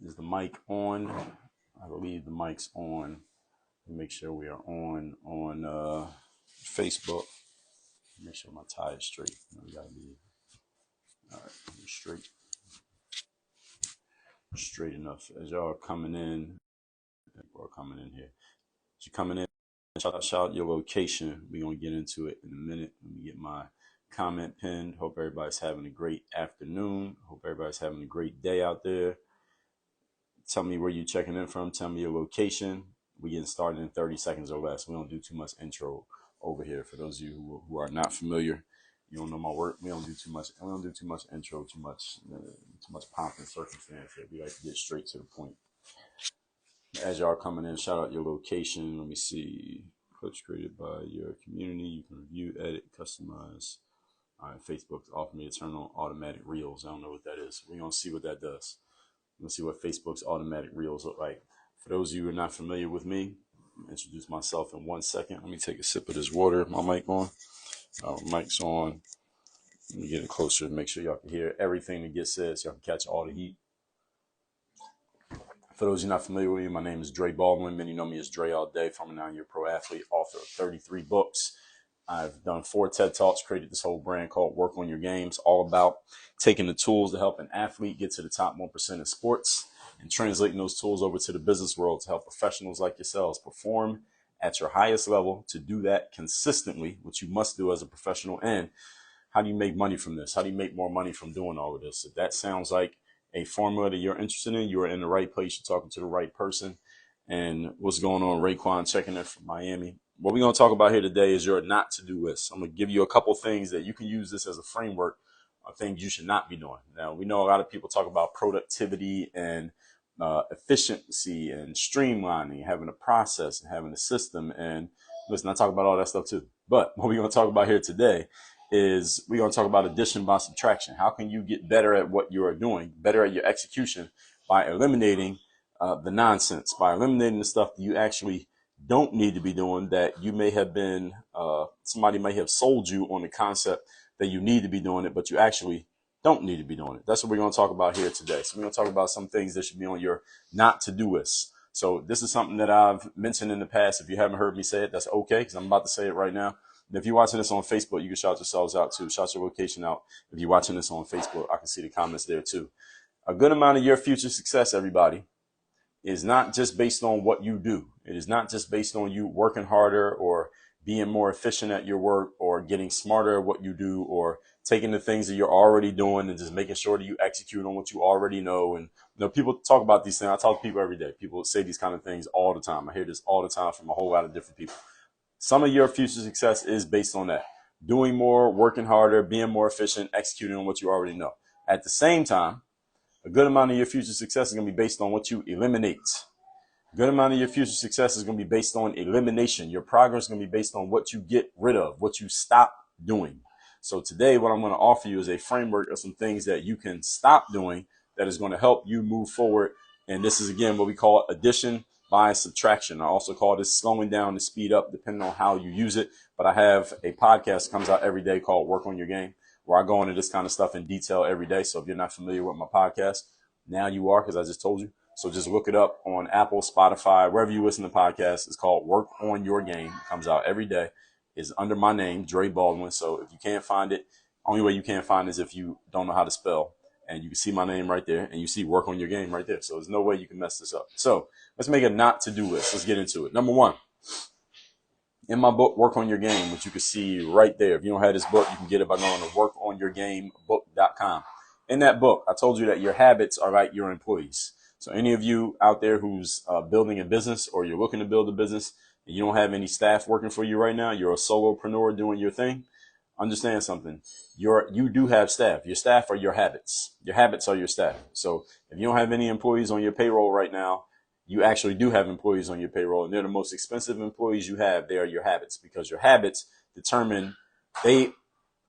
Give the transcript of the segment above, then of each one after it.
Is the mic on? I believe the mic's on. Make sure we are on Facebook. Make sure my tie is straight. We gotta be all right, straight enough. As y'all are coming in, or coming in here. As you're coming in, shout out your location. We're gonna get into it in a minute. Let me get my comment pinned. Hope everybody's having a great afternoon. Hope everybody's having a great day out there. Tell me where you're checking in from. Tell me your location. We getting started in 30 seconds or less. We don't do too much intro over here. For those of you who are not familiar, you don't know my work. We don't do too much. We don't do too much intro, too much pomp and circumstance here. We like to get straight to the point. As y'all coming in, shout out your location. Let me see. Clips created by your community. You can review, edit, customize. All right, Facebook's offering me to turn on automatic reels. I don't know what that is. We're gonna see what that does. Let's see what Facebook's automatic reels look like. For those of you who are not familiar with me, I'll introduce myself in 1 second. Let me take a sip of this water. My mic on. Mic's on. Let me get it closer to make sure y'all can hear everything that gets said so y'all can catch all the heat. For those of you not familiar with me, my name is Dre Baldwin. Many know me as Dre all day. I'm a 9-year pro athlete, author of 33 books. I've done 4 TED Talks, created this whole brand called Work on Your Games, all about taking the tools to help an athlete get to the top 1% in sports and translating those tools over to the business world to help professionals like yourselves perform at your highest level. To do that consistently, which you must do as a professional. And how do you make money from this? How do you make more money from doing all of this? If that sounds like a formula that you're interested in, you are in the right place. You're talking to the right person. And what's going on? Raekwon checking in from Miami. What we're going to talk about here today is your not to do list. I'm going to give you a couple things that you can use this as a framework of things you should not be doing. Now, we know a lot of people talk about productivity and efficiency and streamlining, having a process and having a system. And listen, I talk about all that stuff too. But what we're going to talk about here today is we're going to talk about addition by subtraction. How can you get better at what you are doing, better at your execution by eliminating the nonsense, by eliminating the stuff that you actually don't need to be doing, that you may have been, somebody may have sold you on the concept that you need to be doing it, but you actually don't need to be doing it. That's what we're going to talk about here today. So we're going to talk about some things that should be on your not to do list. So this is something that I've mentioned in the past. If you haven't heard me say it, that's okay, because I'm about to say it right now. And if you're watching this on Facebook, you can shout yourselves out too. Shout your location out. If you're watching this on Facebook, I can see the comments there too. A good amount of your future success, everybody, is not just based on what you do. It is not just based on you working harder or being more efficient at your work or getting smarter at what you do or taking the things that you're already doing and just making sure that you execute on what you already know. And people talk about these things. I talk to people every day. People say these kind of things all the time. I hear this all the time from a whole lot of different people. Some of your future success is based on that. Doing more, working harder, being more efficient, executing on what you already know. At the same time, a good amount of your future success is going to be based on what you eliminate. A good amount of your future success is going to be based on elimination. Your progress is going to be based on what you get rid of, what you stop doing. So today, what I'm going to offer you is a framework of some things that you can stop doing that is going to help you move forward. And this is, again, what we call addition by subtraction. I also call this slowing down to speed up, depending on how you use it. But I have a podcast that comes out every day called Work on Your Game, where I go into this kind of stuff in detail every day. So if you're not familiar with my podcast, now you are, because I just told you. So just look it up on Apple, Spotify, wherever you listen to podcasts. It's called Work on Your Game. It comes out every day. It's under my name, Dre Baldwin. So if you can't find it, only way you can't find it is if you don't know how to spell. And you can see my name right there, and you see Work on Your Game right there. So there's no way you can mess this up. So let's make a not to do list. Let's get into it. Number 1. In my book, Work on Your Game, which you can see right there. If you don't have this book, you can get it by going to workonyourgamebook.com. In that book, I told you that your habits are like your employees. So any of you out there who's building a business or you're looking to build a business and you don't have any staff working for you right now, you're a solopreneur doing your thing, understand something. You do have staff. Your staff are your habits. Your habits are your staff. So if you don't have any employees on your payroll right now, you actually do have employees on your payroll, and they're the most expensive employees you have. They are your habits, because your habits they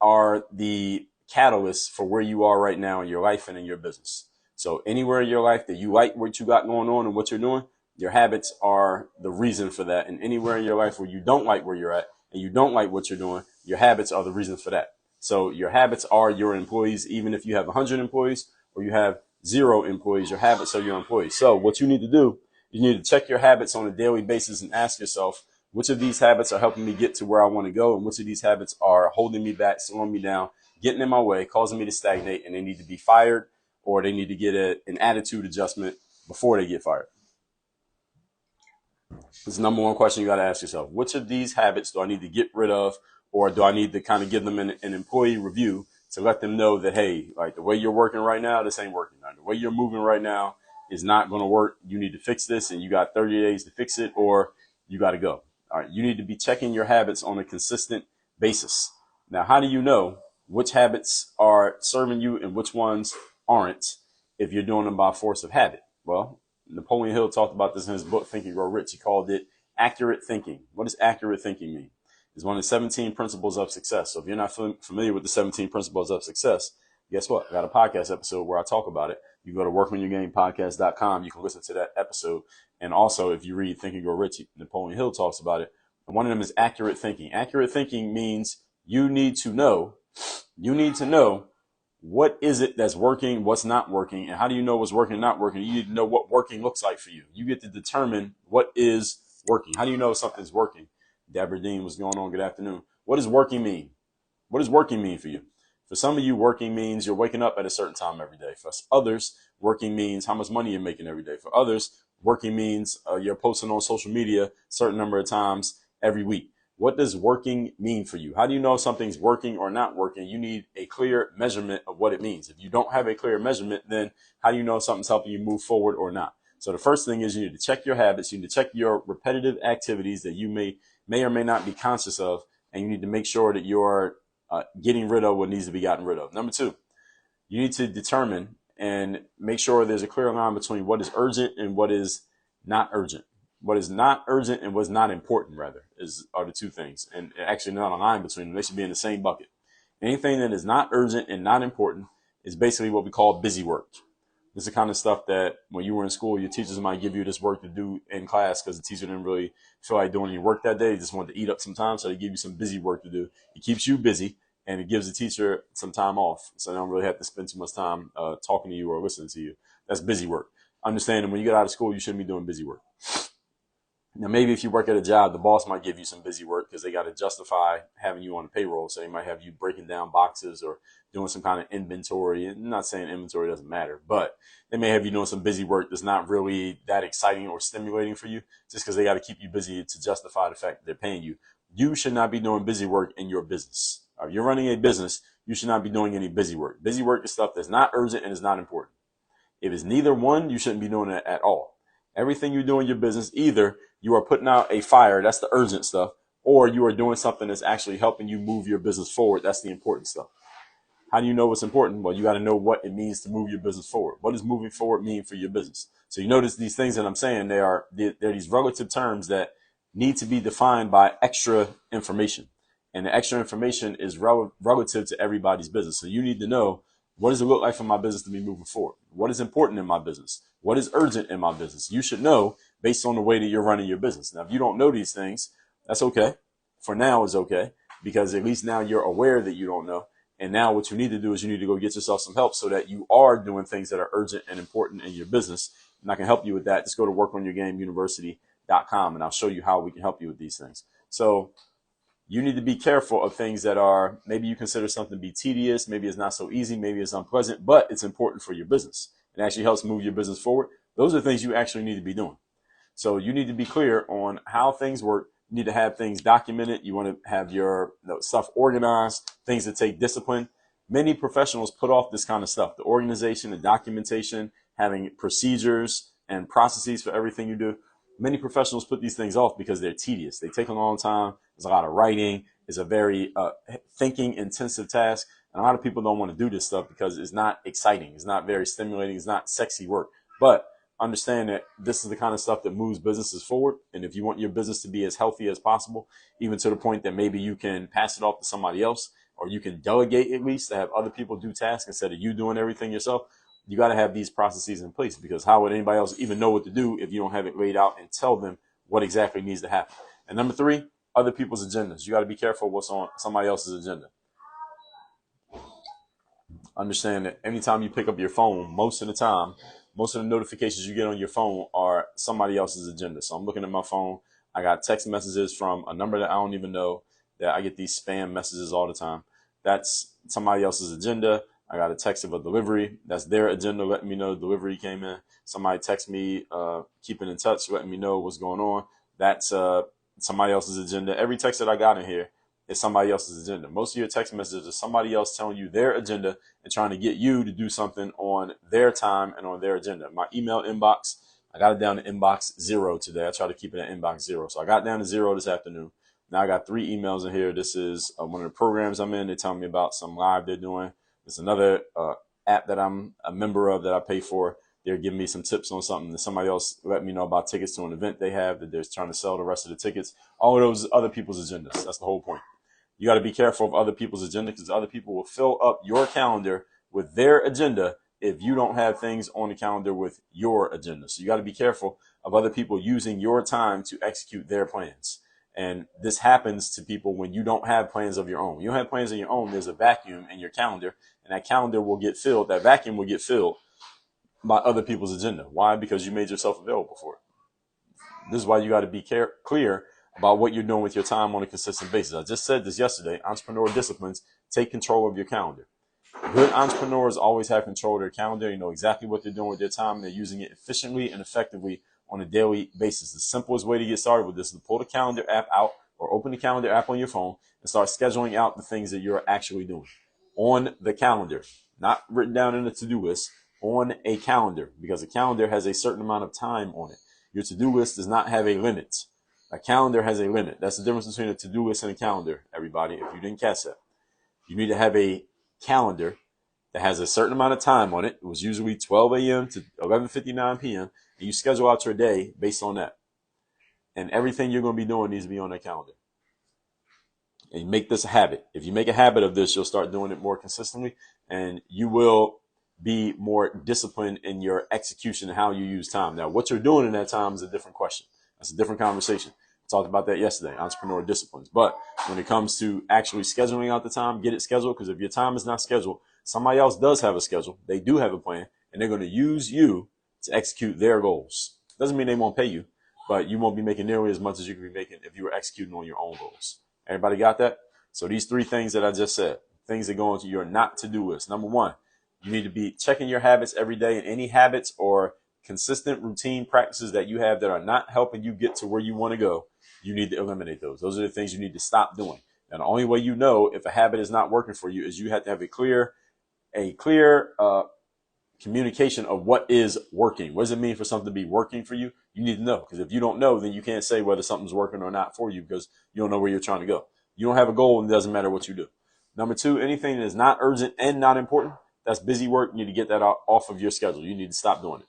are the catalyst for where you are right now in your life and in your business. So anywhere in your life that you like what you got going on and what you're doing, your habits are the reason for that. And anywhere in your life where you don't like where you're at and you don't like what you're doing, your habits are the reason for that. So your habits are your employees, even if you have 100 employees or you have 0 employees. Your habits are your employees. So what you need to do, you need to check your habits on a daily basis and ask yourself, which of these habits are helping me get to where I want to go, and which of these habits are holding me back, slowing me down, getting in my way, causing me to stagnate, and they need to be fired, or they need to get an attitude adjustment before they get fired. It's the number one question you got to ask yourself. Which of these habits do I need to get rid of, or do I need to kind of give them an employee review to let them know that, hey, like the way you're working right now, this ain't working. The way you're moving right now is not going to work. You need to fix this, and you got 30 days to fix it, or you got to go. All right. You need to be checking your habits on a consistent basis. Now, how do you know which habits are serving you and which ones aren't if you're doing them by force of habit? Well, Napoleon Hill talked about this in his book, Think and Grow Rich. He called it accurate thinking. What does accurate thinking mean? It's one of the 17 principles of success. So if you're not familiar with the 17 principles of success, guess what? I got a podcast episode where I talk about it. You go to workonyourgamepodcast.com. You can listen to that episode. And also, if you read Think and Grow Rich, Napoleon Hill talks about it. And one of them is accurate thinking. Accurate thinking means you need to know what is it that's working, what's not working, and how do you know what's working and not working? You need to know what working looks like for you. You get to determine what is working. How do you know something's working? Deborah Dean, what's going on? Good afternoon. What does working mean? What does working mean for you? For some of you, working means you're waking up at a certain time every day. For others, working means how much money you're making every day. For others, working means you're posting on social media a certain number of times every week. What does working mean for you? How do you know if something's working or not working? You need a clear measurement of what it means. If you don't have a clear measurement, then how do you know if something's helping you move forward or not? So the first thing is you need to check your habits. You need to check your repetitive activities that you may or may not be conscious of, and you need to make sure that you're getting rid of what needs to be gotten rid of. Number two, you need to determine and make sure there's a clear line between what is urgent and what is not urgent. What is not urgent and what's not important, rather, are the two things. And actually not a line between them. They should be in the same bucket. Anything that is not urgent and not important is basically what we call busy work. This is the kind of stuff that when you were in school, your teachers might give you this work to do in class because the teacher didn't really feel like doing any work that day. They just wanted to eat up some time, so they give you some busy work to do. It keeps you busy, and it gives the teacher some time off, so they don't really have to spend too much time talking to you or listening to you. That's busy work. Understand that when you get out of school, you shouldn't be doing busy work. Now, maybe if you work at a job, the boss might give you some busy work because they got to justify having you on the payroll. So they might have you breaking down boxes or doing some kind of inventory. I'm not saying inventory doesn't matter, but they may have you doing some busy work that's not really that exciting or stimulating for you just because they got to keep you busy to justify the fact that they're paying you. You should not be doing busy work in your business. If you're running a business, you should not be doing any busy work. Busy work is stuff that's not urgent and is not important. If it's neither one, you shouldn't be doing it at all. Everything you do in your business, either you are putting out a fire, that's the urgent stuff, or you are doing something that's actually helping you move your business forward. That's the important stuff. How do you know what's important? Well, you got to know what it means to move your business forward. What does moving forward mean for your business? So you notice these things that I'm saying, they're these relative terms that need to be defined by extra information. And the extra information is relative to everybody's business. So you need to know, what does it look like for my business to be moving forward? What is important in my business? What is urgent in my business? You should know based on the way that you're running your business. Now, if you don't know these things, that's okay. For now, it's okay, because at least now you're aware that you don't know. And now what you need to do is you need to go get yourself some help so that you are doing things that are urgent and important in your business. And I can help you with that. Just go to workonyourgameuniversity.com and I'll show you how we can help you with these things. So you need to be careful of things that are, maybe you consider something to be tedious, maybe it's not so easy, maybe it's unpleasant, but it's important for your business. It actually helps move your business forward. Those are things you actually need to be doing. So you need to be clear on how things work. You need to have things documented. You want to have your stuff organized, things that take discipline. Many professionals put off this kind of stuff, the organization, the documentation, having procedures and processes for everything you do. Many professionals put these things off because they're tedious. They take a long time. There's a lot of writing. It's a very thinking intensive task. And a lot of people don't want to do this stuff because it's not exciting. It's not very stimulating. It's not sexy work. But understand that this is the kind of stuff that moves businesses forward. And if you want your business to be as healthy as possible, even to the point that maybe you can pass it off to somebody else, or you can delegate at least to have other people do tasks instead of you doing everything yourself, you got to have these processes in place, because how would anybody else even know what to do if you don't have it laid out and tell them what exactly needs to happen? And number three, other people's agendas. You got to be careful what's on somebody else's agenda. Understand that anytime you pick up your phone, most of the time, most of the notifications you get on your phone are somebody else's agenda. So I'm looking at my phone. I got text messages from a number that I don't even know, that I get these spam messages all the time. That's somebody else's agenda. I got a text of a delivery. That's their agenda, letting me know the delivery came in. Somebody text me, keeping in touch, letting me know what's going on. That's somebody else's agenda. Every text that I got in here is somebody else's agenda. Most of your text messages are somebody else telling you their agenda and trying to get you to do something on their time and on their agenda. My email inbox, I got it down to inbox 0 today. I try to keep it at inbox 0. So I got down to 0 this afternoon. Now I got 3 emails in here. This is one of the programs I'm in. They're telling me about some live they're doing. There's another app that I'm a member of that I pay for. They're giving me some tips on something. And somebody else let me know about tickets to an event they have that they're trying to sell the rest of the tickets. All of those other people's agendas. That's the whole point. You got to be careful of other people's agenda, because other people will fill up your calendar with their agenda if you don't have things on the calendar with your agenda. So you got to be careful of other people using your time to execute their plans. And this happens to people when you don't have plans of your own. When you don't have plans of your own, there's a vacuum in your calendar, and that calendar will get filled. That vacuum will get filled by other people's agenda. Why? Because you made yourself available for it. This is why you got to be clear about what you're doing with your time on a consistent basis. I just said this yesterday. Entrepreneur disciplines take control of your calendar. Good entrepreneurs always have control of their calendar. You know exactly what they're doing with their time, and they're using it efficiently and effectively on a daily basis. The simplest way to get started with this is to pull the calendar app out or open the calendar app on your phone and start scheduling out the things that you're actually doing on the calendar, not written down in a to-do list, on a calendar, because a calendar has a certain amount of time on it. Your to-do list does not have a limit. A calendar has a limit. That's the difference between a to-do list and a calendar, everybody, if you didn't catch that. You need to have a calendar that has a certain amount of time on it. It was usually 12 a.m. to 11:59 p.m. And you schedule out your day based on that. And everything you're going to be doing needs to be on that calendar. And you make this a habit. If you make a habit of this, you'll start doing it more consistently, and you will be more disciplined in your execution and how you use time. Now, what you're doing in that time is a different question. That's a different conversation. I talked about that yesterday, entrepreneur disciplines. But when it comes to actually scheduling out the time, get it scheduled, because if your time is not scheduled, somebody else does have a schedule. They do have a plan, and they're going to use you to execute their goals. Doesn't mean they won't pay you, but you won't be making nearly as much as you could be making if you were executing on your own goals. Everybody got that? So these 3 things that I just said, things that go into your not to-do list. Number 1, you need to be checking your habits every day, and any habits or consistent routine practices that you have that are not helping you get to where you want to go, you need to eliminate those. Those are the things you need to stop doing. And the only way you know if a habit is not working for you is you have to have a clear communication of what is working. What does it mean for something to be working for you? You need to know, because if you don't know, then you can't say whether something's working or not for you, because you don't know where you're trying to go. You don't have a goal, and it doesn't matter what you do. Number 2, anything that is not urgent and not important, that's busy work. You need to get that off of your schedule. You need to stop doing it.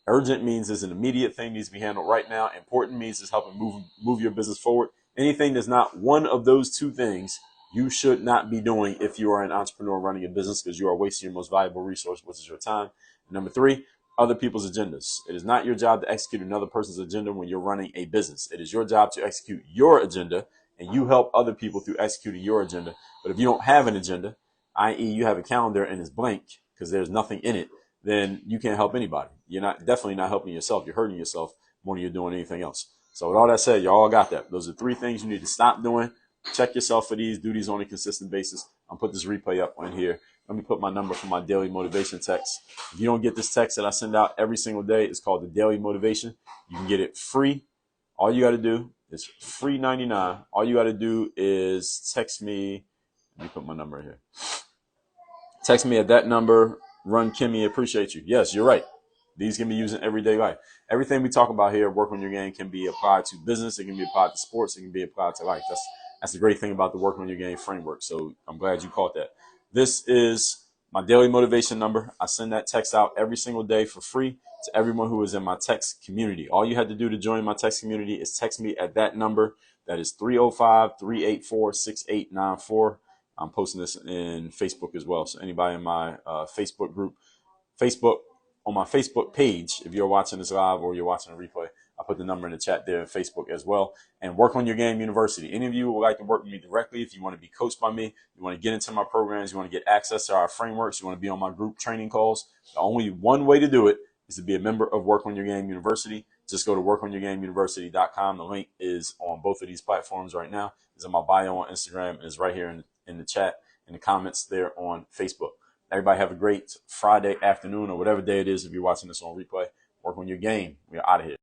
Urgent means it's an immediate thing, needs to be handled right now. Important means it's helping move your business forward. Anything that's not one of those 2 things, you should not be doing if you are an entrepreneur running a business, because you are wasting your most valuable resource, which is your time. And number 3, other people's agendas. It is not your job to execute another person's agenda when you're running a business. It is your job to execute your agenda, and you help other people through executing your agenda. But if you don't have an agenda, i.e. you have a calendar and it's blank because there's nothing in it, then you can't help anybody. You're definitely not helping yourself. You're hurting yourself more than you're doing anything else. So with all that said, y'all got that. Those are 3 things you need to stop doing. Check yourself for these. Do these on a consistent basis. I'll put this replay up on here. Let me put my number for my daily motivation text. If you don't get this text that I send out every single day, it's called the Daily Motivation. You can get it free. All you got to do is free 99. All you got to do is text me. Let me put my number here. Text me at that number. Run Kimmy, appreciate you. Yes, you're right. These can be used in everyday life. Everything we talk about here, work on your game, can be applied to business. It can be applied to sports. It can be applied to life. That's the great thing about the work on your game framework. So I'm glad you caught that. This is my daily motivation number. I send that text out every single day for free to everyone who is in my text community. All you had to do to join my text community is text me at that number. That is 305-384-6894. I'm posting this in Facebook as well. So anybody in my Facebook group, on my Facebook page, if you're watching this live or you're watching a replay, I put the number in the chat there on Facebook as well. And Work on Your Game University. Any of you who would like to work with me directly, if you want to be coached by me, you want to get into my programs, you want to get access to our frameworks, you want to be on my group training calls, the only one way to do it is to be a member of Work on Your Game University. Just go to workonyourgameuniversity.com. The link is on both of these platforms right now. It's in my bio on Instagram and it's right here in the chat, in the comments there on Facebook. Everybody have a great Friday afternoon or whatever day it is if you're watching this on replay. Work on your game. We are out of here.